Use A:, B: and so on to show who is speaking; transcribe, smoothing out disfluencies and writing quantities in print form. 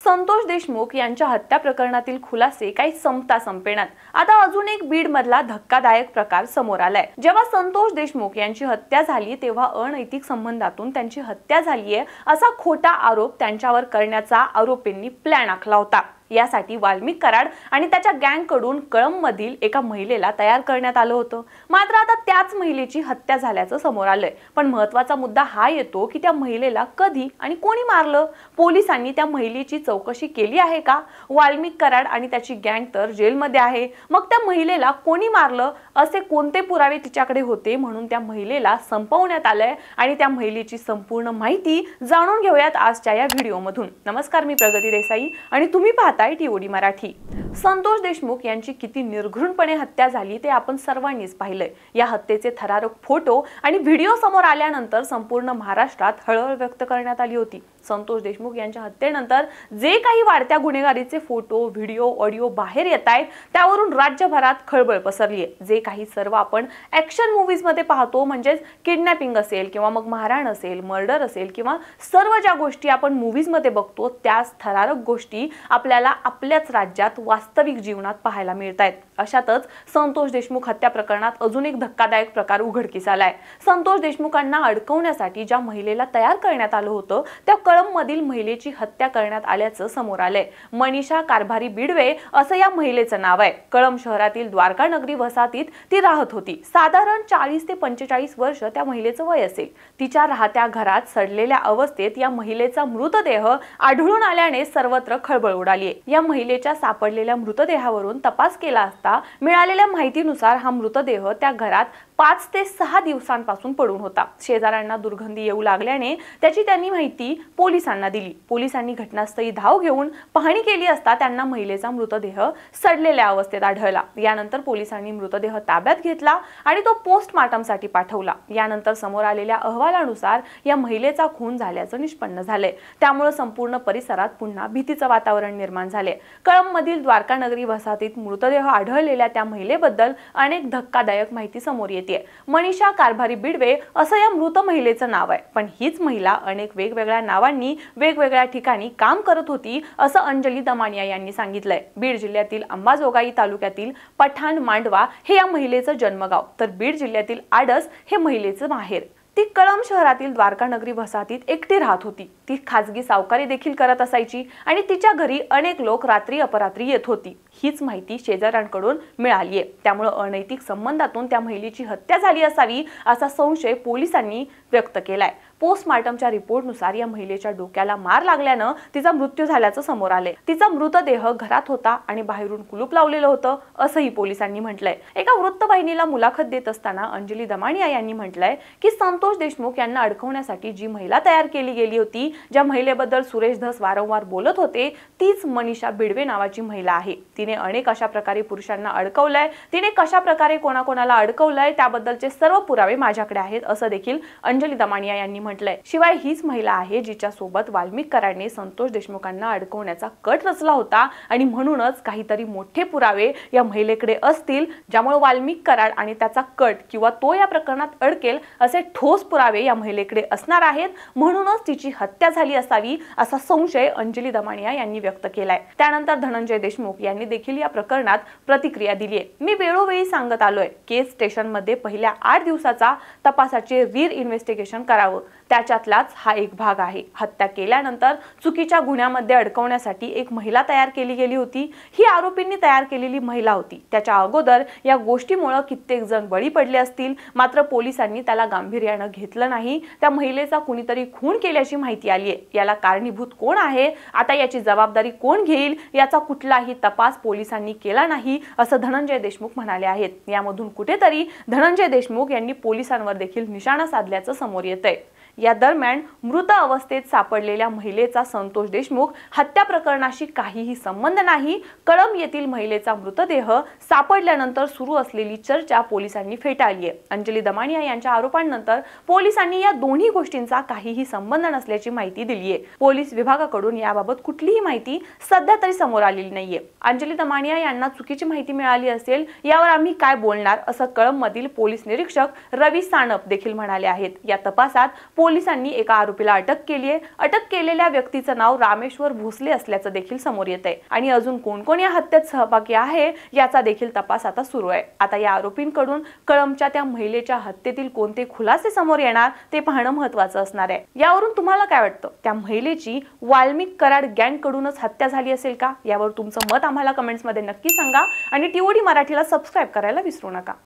A: संतोष देशमुख यांच्या हत्या प्रकरणातील खुलासे काही संपता संपेनात. आता अजून एक बीड मधला धक्कादायक प्रकार समोर आलाय. जेव्हा संतोष देशमुख यांची हत्या झाली तेव्हा अनैतिक संबंधातून त्यांची हत्या झालीये असा खोटा आरोप त्यांच्यावर करण्याचा आरोपींनी प्लॅन आखला होता. यासाठी वाल्मिक कराड आणि त्याच्या गँग कडून कळंबमधील एका महिलेला तयार करण्यात आलं होतं. मात्र आता त्याच महिलेची हत्या झाल्याचं समोर आलंय. पण महत्त्वाचा मुद्दा हा येतो की त्या महिलेला कधी आणि कोणी मारलं? पोलिसांनी त्या महिलेची चौकशी केली आहे का? वाल्मिक कराड आणि त्याची गँग तर जेलमध्ये आहे. मग त्या महिलेला कोणी मारलं? असे कोणते पुरावे तिच्याकडे होते म्हणून त्या महिलेला संपवण्यात आलंय? आणि त्या महिलेची संपूर्ण माहिती जाणून घेऊयात आजच्या या व्हिडिओमधून. नमस्कार, मी प्रगती देसाई आणि तुम्ही TOD मराठी. संतोष देशमुख यांची किती निर्घृणपणे हत्या झाली ते आपण सर्वांनीच पाहिलंय. या हत्येचे थरारक फोटो आणि व्हिडिओ समोर आल्यानंतर संपूर्ण महाराष्ट्रात हळहळ व्यक्त करण्यात आली होती. संतोष देशमुख यांच्या हत्येनंतर जे काही वाढत्या गुन्हेगारीचे फोटो, व्हिडिओ, ऑडिओ बाहेर येत आहेत त्यावरून राज्यभरात खळबळ पसरली आहे. जे काही सर्व आपण ॲक्शन मूव्हीज मध्ये पाहतो, म्हणजेच किडनॅपिंग असेल किंवा मग मारहाण असेल, मर्डर असेल किंवा सर्व ज्या गोष्टी आपण मूव्हीज मध्ये बघतो त्याच थरारक गोष्टी आपल्याला आपल्याच राज्यात वास्तविक जीवनात पाहायला मिळत आहेत. अशातच संतोष देशमुख हत्या प्रकरणात अजून एक धक्कादायक प्रकार उघडकीस आलाय. संतोष देशमुखांना अडकवण्यासाठी ज्या महिलेला तयार करण्यात आलं होतं त्या कळंबमधील महिलेची हत्या करण्यात आल्याचं समोर आलंय. मनीषा कारभारी बिडवे असं या महिलेचं नाव आहे. कळंब शहरातील द्वारका नगरी वसाहतीत ती राहत होती. साधारण 40 ते 45 वर्ष त्या महिलेचं वय असेल. तिच्या राहत्या घरात सडलेल्या अवस्थेत या महिलेचा मृतदेह आढळून आल्याने सर्वत्र खळबळ उडाली. या महिलेच्या सापडलेल्या मृतदेहावरून तपास केला असता मिळालेल्या माहितीनुसार हा मृतदेह त्या घरात 5 ते 6 दिवसांपासून पडून होता. शेजाऱ्यांना दुर्गंधी येऊ लागल्याने त्याची त्यांनी माहिती पोलिसांना दिली. पोलिसांनी घटनास्थळी धाव घेऊन पाहणी केली असता त्यांना महिलेचा मृतदेह सडलेल्या अवस्थेत आढळला. यानंतर पोलिसांनी मृतदेह ताब्यात घेतला आणि तो पोस्टमार्टमसाठी पाठवला. यानंतर समोर आलेल्या अहवालानुसार या महिलेचा खून झाल्याचं निष्पन्न झाले. त्यामुळे संपूर्ण परिसरात पुन्हा भीतीचं वातावरण निर्माण झाले. कळंबमधील द्वारका नगरी वसाहतीत मृतदेह आढळलेल्या त्या महिलेबद्दल अनेक धक्कादायक माहिती समोर येते. मनीषा कारभारी बिडवे असं या मृत महिलेचं नाव आहे. पण हीच महिला अनेक वेगवेगळ्या नावांनी वेगवेगळ्या ठिकाणी काम करत होती असं अंजली दमानिया यांनी सांगितलंय. बीड जिल्ह्यातील अंबाजोगाई तालुक्यातील पठाण मांडवा हे या महिलेचं जन्मगाव, तर बीड जिल्ह्यातील आडस हे महिलेचं माहेर. ती कळंब शहरातील द्वारका नगरी वसाहतीत एकटी राहत होती. ती खाजगी सावकारी देखील करत असायची आणि तिच्या घरी अनेक लोक रात्री अपरात्री येत होती. हीच माहिती शेजाऱ्यांकडून मिळाली आहे. त्यामुळे अनैतिक संबंधातून त्या महिलेची हत्या झाली असावी असा संशय पोलिसांनी व्यक्त केलाय. पोस्टमार्टमच्या रिपोर्टनुसार या महिलेच्या डोक्याला मार लागल्यानं तिचा मृत्यू झाल्याचं समोर आलंय. तिचा मृतदेह घरात होता आणि बाहेरून कुलूप लावलेलं होतं असंही पोलिसांनी म्हटलंय. एका वृत्तवाहिनीला मुलाखत देत असताना अंजली दमानिया यांनी म्हटलंय की संतोष देशमुख यांना अडकवण्यासाठी जी महिला तयार केली गेली होती, ज्या महिलेबद्दल सुरेश धस वारंवार बोलत होते, तीच मनीषा बिडवे नावाची महिला आहे. तिने अनेक अशा प्रकारे पुरुषांना अडकवलंय. तिने कशा प्रकारे कोणाकोणाला अडकवलंय त्याबद्दलचे सर्व पुरावे माझ्याकडे आहेत असं देखील अंजली दमानिया यांनी म्हटलंय. शिवाय हीच महिला आहे जिच्या सोबत वाल्मिक कराडने संतोष देशमुखांना अडकवण्याचा कट रचला होता आणि म्हणूनच काहीतरी मोठे पुरावे या महिलेकडे असतील ज्यामुळे वाल्मिक कराड आणि त्याचा कट किंवा तो या प्रकरणात अडकेल असे ठोस पुरावे या महिलेकडे असणार आहेत. म्हणूनच तिची हत्या झाली असावी असा संशय अंजली दमानिया यांनी व्यक्त केलाय. त्यानंतर धनंजय देशमुख यांनी देखील या प्रकरणात प्रतिक्रिया दिली आहे. मी वेळोवेळी सांगत आलोय केस स्टेशनमध्ये पहिल्या 8 दिवसाचा तपासाचे रीर इन्व्हेस्टिगेशन करावं. त्याच्यातलाच हा एक भाग आहे. हत्या केल्यानंतर चुकीच्या गुन्ह्यामध्ये अडकवण्यासाठी एक महिला तयार केली गेली होती. ही आरोपींनी तयार केलेली महिला होती. त्याच्या अगोदर या गोष्टीमुळे कित्येक जण बळी पडले असतील, मात्र पोलिसांनी त्याला गांभीर्याने घेतलं नाही. त्या महिलेचा कुणीतरी खून केल्याची माहिती आली आहे. याला कारणीभूत कोण आहे, आता याची जबाबदारी कोण घेईल याचा कुठलाही तपास पोलिसांनी केला नाही असं धनंजय देशमुख म्हणाले आहेत. यामधून कुठेतरी धनंजय देशमुख यांनी पोलिसांवर देखील निशाणा साधल्याचं समोर येतंय. या दरम्यान मृत अवस्थेत सापडलेल्या महिलेचा संतोष देशमुख हत्या प्रकरणाशी काहीही संबंध नाही. कळंब येथील महिलेचा मृतदेह सापडल्यानंतर सुरू असलेली चर्चा पोलिसांनी फेटाळली आहे. अंजली दमानिया यांच्या आरोपांनंतर पोलिसांनी या दोन्ही गोष्टींचा काहीही संबंध नसल्याची माहिती दिली आहे. पोलीस विभागाकडून याबाबत कुठलीही माहिती सध्या तरी समोर आलेली नाहीये. अंजली दमानिया यांना चुकीची माहिती मिळाली असेल यावर आम्ही काय बोलणार असं कळंबमधील पोलीस निरीक्षक रवी सानप देखील म्हणाले आहेत. या तपासात पोलिसांनी एका आरोपीला अटक केली आहे। अटक केलेल्या व्यक्तीचं नाव रामेश्वर भोसले असल्याचं देखील समोर येत आहे आणि अजून कोण कोण या हत्येत सहभागी आहे याचा देखील तपास आता सुरू आहे। आता या आरोपींकडून कळंबच्या त्या महिलेच्या हत्येतील कोणते खुलासे समोर येणार ते पाहणं महत्त्वाचं असणार आहे। यावरून तुम्हाला काय वाटतं, त्या महिलेची वाल्मिक कराड गँग कडूनच हत्या झाली असेल का? यावर तुमचं मत आम्हाला कमेंट्स मध्ये नक्की सांगा आणि टीओडी मराठीला सबस्क्राइब करायला विसरू नका।